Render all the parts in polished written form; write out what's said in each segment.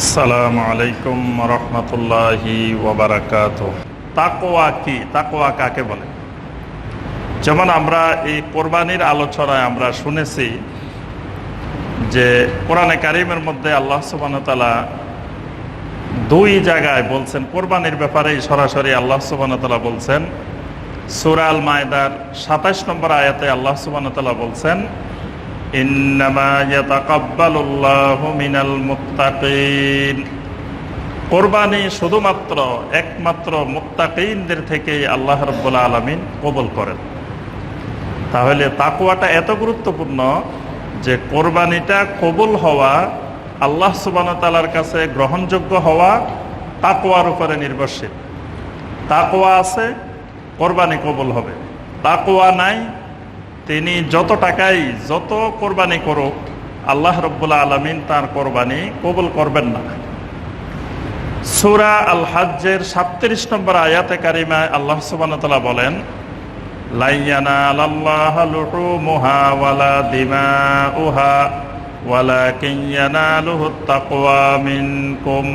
আসসালামু আলাইকুম রহমতুল্লাহি ওয়াবারাকাতুহ। তাকওয়া কি? তাকওয়া কাকে বলে? যেমন আমরা এই কোরবানির আলোচনায় আমরা শুনেছি যে কোরআনে কারিমের মধ্যে আল্লাহ সুবহানাহু ওয়া তাআলা দুই জায়গায় বলছেন কোরবানির ব্যাপারে। সরাসরি আল্লাহ সুবহানাহু ওয়া তাআলা বলছেন সূরা আল মায়েদার ২৭ নম্বর আয়াতে আল্লাহ সুবহানাহু ওয়া তাআলা বলছেন ইন্নামা ইয়াতাকাব্বালুল্লাহু মিনাল মুত্তাকিন। কোরবানি শুধুমাত্র একমাত্র মুত্তাকিনদের থেকে আল্লাহ রাব্বুল আলামিন কবুল করেন। তাহলে তাকওয়াটা এত গুরুত্বপূর্ণ যে কোরবানিটা কবুল হওয়া, আল্লাহ সুবহানাহু ওয়া তাআলার কাছে গ্রহণযোগ্য হওয়া তাকওয়ার উপরে নির্ভরশীল। তাকওয়া আছে, কোরবানি কবুল হবে। তাকওয়া নাই, তিনি যত টাকাই যত কোরবানি করুক আল্লাহ রাব্বুল আলামিন তার কোরবানি কবুল করবেন না। সূরা আল হজ্জের ৩৭ নম্বর আয়াতে কারিমায় আল্লাহ সুবহানাহু ওয়া তাআলা বলেন লা ইয়ানালাল্লাহু লুহুমুহা ওয়ালা দিমাউহা ওয়ালাকিন ইয়ানালুহুত তাকওয়া মিনকুম।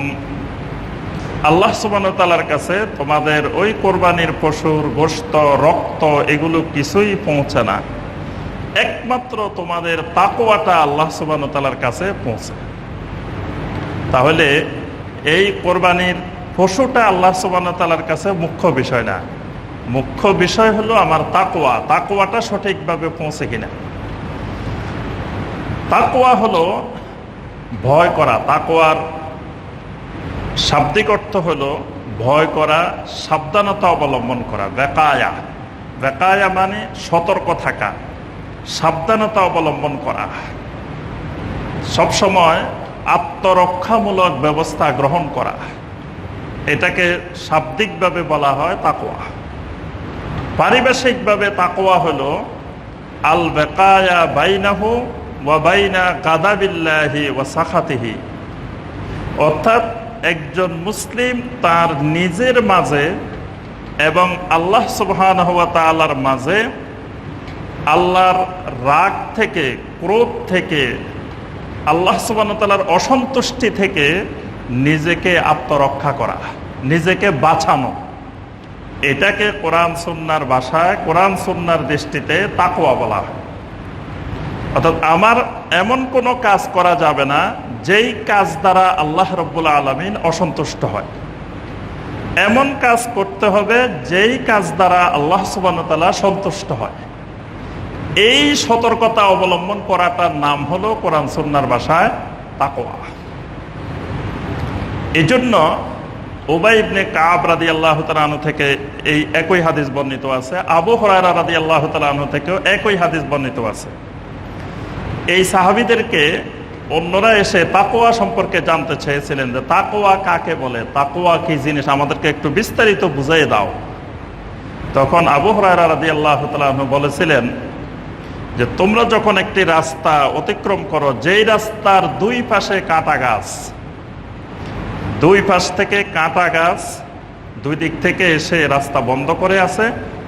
আল্লাহ সুবহানাহু ওয়া তাআলার কাছে তোমাদের ওই কোরবানির পশুর গোশত, রক্ত এগুলো কিছুই পৌঁছে না, একমাত্র তোমাদের তাকওয়াটা আল্লাহ সুবহানাহু ওয়া তাআলার কাছে পৌঁছে। তাহলে এই কোরবানির পশুটা আল্লাহ সুবহানাহু ওয়া তাআলার কাছে মুখ্য বিষয় না, মুখ্য বিষয় হলো আমার তাকওয়া। তাকওয়াটা সঠিকভাবে পৌঁছে কিনা। তাকওয়া হলো ভয় করা। তাকওয়ার শাব্দিক অর্থ হলো ভয় করা, সাবধানতা অবলম্বন করা। বেকায়া, বেকায়া মানে সতর্ক থাকা, সাবধানতা অবলম্বন করা, সবসময় আত্মরক্ষামূলক ব্যবস্থা গ্রহণ করা। এটাকে শাব্দিকভাবে বলা হয় তাকওয়া। পারিভাষিকভাবে তাকওয়া হলো আল বেকায়া বাইনাহু ওয়া বাইনা গাদাবিল্লাহি ওয়া সাখাতিহি। অর্থাৎ একজন মুসলিম তার নিজের মাঝে এবং আল্লাহ সুবহানাহু ওয়া তাআলার মাঝে, আল্লাহর রাগ থেকে, ক্রোধ থেকে, আল্লাহ সুবহানাহু ওয়া তাআলার অসন্তুষ্টি থেকে নিজেকে আত্মরক্ষা করা, নিজেকে বাঁচানো। এটাকে কোরআন সুন্নাহর ভাষায়, কোরআন সুন্নাহর দৃষ্টিতে তাকওয়া বলা হয়। অর্থাৎ আমার এমন কোনো কাজ করা যাবে না যেই কাজ দ্বারা আল্লাহ রাব্বুল আলামিন অসন্তুষ্ট হয়। এমন কাজ করতে হবে যেই কাজ দ্বারা আল্লাহ সুবহানাহু ওয়া তাআলা সন্তুষ্ট হয়। এই সতর্কতা অবলম্বন করাটার নাম হলো কোরআন সুন্নাহর ভাষায় তাকওয়া। এজন্য উবাই ইবনে কাব রাদিয়াল্লাহু তাআলা আনহু থেকে এই একই হাদিস বর্ণিত আছে, আবু হুরায়রা রাদিয়াল্লাহু তাআলা আনহু থেকেও একই হাদিস বর্ণিত আছে। এই সাহাবীদেরকে অন্যরা এসে তাকওয়া সম্পর্কে জানতে চেয়েছিলেন যে তাকওয়া কাকে বলে, তাকওয়া কি জিনিস, আমাদেরকে একটু বিস্তারিত বুঝিয়ে দাও। তখন আবু হুরায়রা রাদিয়াল্লাহু তাআলা আনহু বলেছিলেন যে তোমরা যখন একটি রাস্তা অতিক্রম করো, যেই রাস্তার দুই পাশে কাঁটা গাছ, দুই পাশ থেকে কাঁটা গাছ, দুই দিক থেকে এসে রাস্তা বন্ধ করে আছে,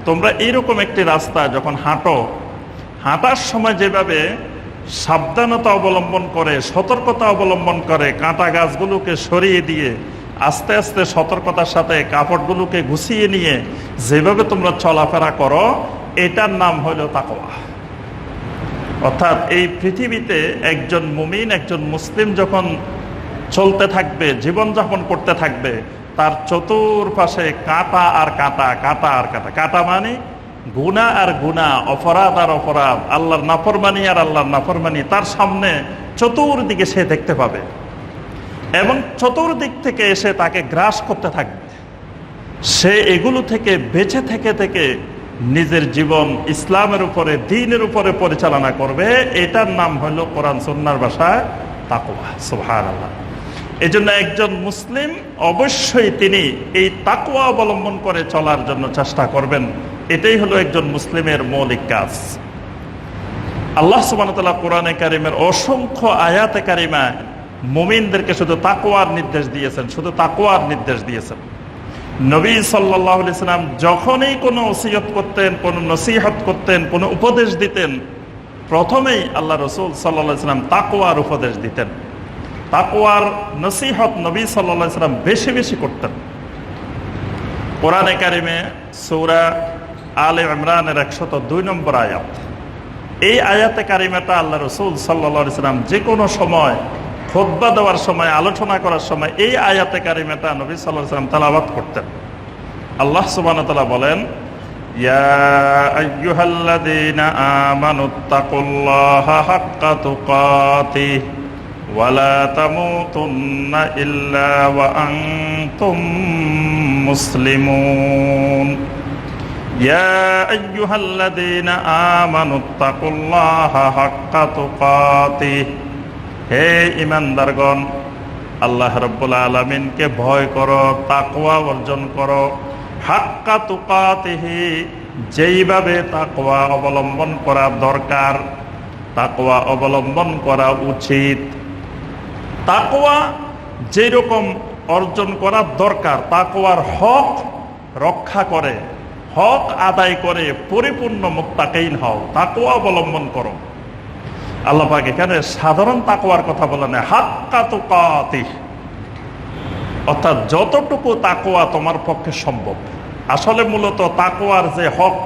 তোমরা এইরকম একটি রাস্তা যখন হাঁটো, হাঁটার সময় যেভাবে সাবধানতা অবলম্বন করে, সতর্কতা অবলম্বন করে, কাঁটা গাছগুলোকে সরিয়ে দিয়ে আস্তে আস্তে সতর্কতার সাথে কাপড়গুলোকে গুছিয়ে নিয়ে যেভাবে তোমরা চলাফেরা করো, এটার নাম হলো তাকওয়া। অর্থাৎ এই পৃথিবীতে একজন মুমিন, একজন মুসলিম যখন চলতে থাকবে, জীবনযাপন করতে থাকবে, তার চতুর্পাশে কাঁটা আর কাঁটা, কাঁটা আর কাঁটা। কাঁটা মানে গুনাহ আর গুনাহ, অপরাধ আর অপরাধ, আল্লাহর নাফরমানি আর আল্লাহর নাফরমানি তার সামনে চতুর্দিকে সে দেখতে পাবে এবং চতুর্দিক থেকে এসে তাকে গ্রাস করতে থাকবে। সে এগুলো থেকে বেঁচে থেকে থেকে নিজের জীবন ইসলামের উপরে, দ্বীনের উপরে পরিচালনা করবে। এটার নাম হলো কোরআন সুন্নাহর ভাষায় তাকওয়া। সুবহানাল্লাহ। এই জন্য একজন মুসলিম অবশ্যই তিনি এই তাকওয়া অবলম্বন করে চলার জন্য চেষ্টা করবেন। এটাই হলো একজন মুসলিমের মৌলিক কাজ। আল্লাহ সুবহানাহু ওয়া তাআলা কোরআনে কারিমের অসংখ্য আয়াতে কারিমায় মুমিনদেরকে শুধু তাকওয়ার নির্দেশ দিয়েছেন, শুধু তাকওয়ার নির্দেশ দিয়েছেন। নবী সাল্লাল্লাহু আলাইহি সাল্লাম যখনই কোনো ওসিয়ত করতেন, কোনো নসিহত করতেন, কোনো উপদেশ দিতেন, প্রথমেই আল্লাহ রাসূল সাল্লাল্লাহু আলাইহি সাল্লাম তাকওয়ার উপদেশ দিতেন। তাকওয়ার নসিহত নবী সাল্লাল্লাহু আলাইহি সাল্লাম বেশি বেশি করতেন। কোরআনে কারিমে সূরা আলে ইমরানের 102 নম্বর আয়াত, এই আয়াতে কারিমাটা আল্লাহ রাসূল সাল্লাল্লাহু আলাইহি সাল্লাম যে কোনো সময় খুতবা দেওয়ার সময়, আলোচনা করার সময় এই আয়াতে কারিমাটা নবী সাল্লাল্লাহু আলাইহি সাল্লাম তেলাওয়াত করতেন। আল্লাহ সুবহানাহু ওয়া তাআলা বলেন, ইয়া আইয়ুহাল্লাযীনা আমানুত্তাকুল্লাহা হাক্কা তুকাতিহি ওয়া লা তামুতুন্না ইল্লা ওয়া আনতুম মুসলিমুন। ইয়া আইয়ুহাল্লাযীনা আমানুত্তাকুল্লাহা হাক্কা তুকাতিহি, হে ঈমানদারগণ, আল্লাহ রাব্বুল আলামিনকে ভয় করো, তাকওয়া অর্জন করো। হাক্কা তুকাতিহি, যেইভাবে তাকওয়া অবলম্বন করা দরকার, তাকওয়া অবলম্বন করা উচিত। তাকওয়া যেরকম অর্জন করা দরকার, তাকওয়ার হক রক্ষা করে, হক আদায় করে পরিপূর্ণ মুত্তাকিন হও, তাকওয়া অবলম্বন করো। আল্লাহ পাক এখানে সাধারণ তাকওয়ার কথা বলে না, হাক্কা তুকাতিহি, অর্থাৎ যতটুকু তাকওয়া তোমার পক্ষে সম্ভব। আসলে মূলত তাকওয়ার যে হক,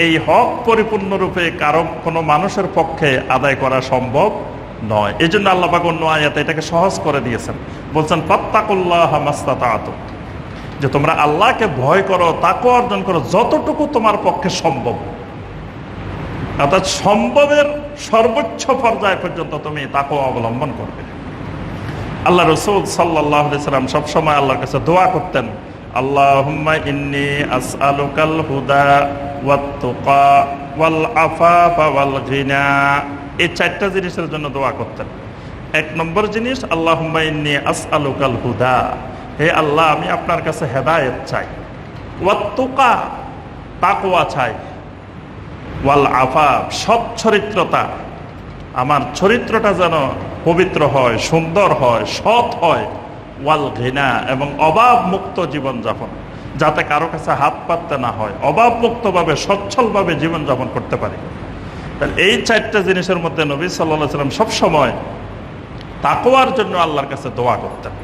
এই হক পরিপূর্ণরূপে কোনো মানুষের পক্ষে আদায় করা সম্ভব নয়। এই জন্য আল্লাহ পাক অন্য আয়াতে এটাকে সহজ করে দিয়েছেন, বলছেন ফাত্তাকুল্লাহা মাসতাতা'তুম, যে তোমরা আল্লাহকে ভয় করো, তাকওয়া অর্জন করো যতটুকু তোমার পক্ষে সম্ভব। অর্থাৎ সম্ভবের সর্বোচ্চ পর্যায় পর্যন্ত তুমি তাকওয়া অবলম্বন করবে। আল্লাহ রাসূল সাল্লাল্লাহু আলাইহি সাল্লাম সবসময় আল্লাহর কাছে দোয়া করতেন, আল্লাহুম্মা ইন্নী আসআলুকাল হুদা ওয়াত তুকা ওয়াল আফাফা ওয়াল গিনা। এই চারটা জিনিসের জন্য দোয়া করতেন। এক নম্বর জিনিস, আল্লাহুম্মা ইন্নী আসআলুকাল হুদা, হে আল্লাহ আমি আপনার কাছে হেদায়েত চাই। ওয়াত তুকা, তাকওয়া চাই। ওয়াল আফাফ, সৎ চরিত্রতা, আমার চরিত্রটা যেন পবিত্র হয়, সুন্দর হয়, সৎ হয়। ওয়াল ঘিনা, এবং অভাব মুক্ত জীবনযাপন, যাতে কারো কাছে হাত পাততে না হয়, অভাব মুক্তভাবে সচ্ছলভাবে জীবনযাপন করতে পারি। এই চারটা জিনিসের মধ্যে নবী সাল্লাল্লাহু আলাইহি সাল্লাম সবসময় তাকওয়ার জন্য আল্লাহর কাছে দোয়া করতেন।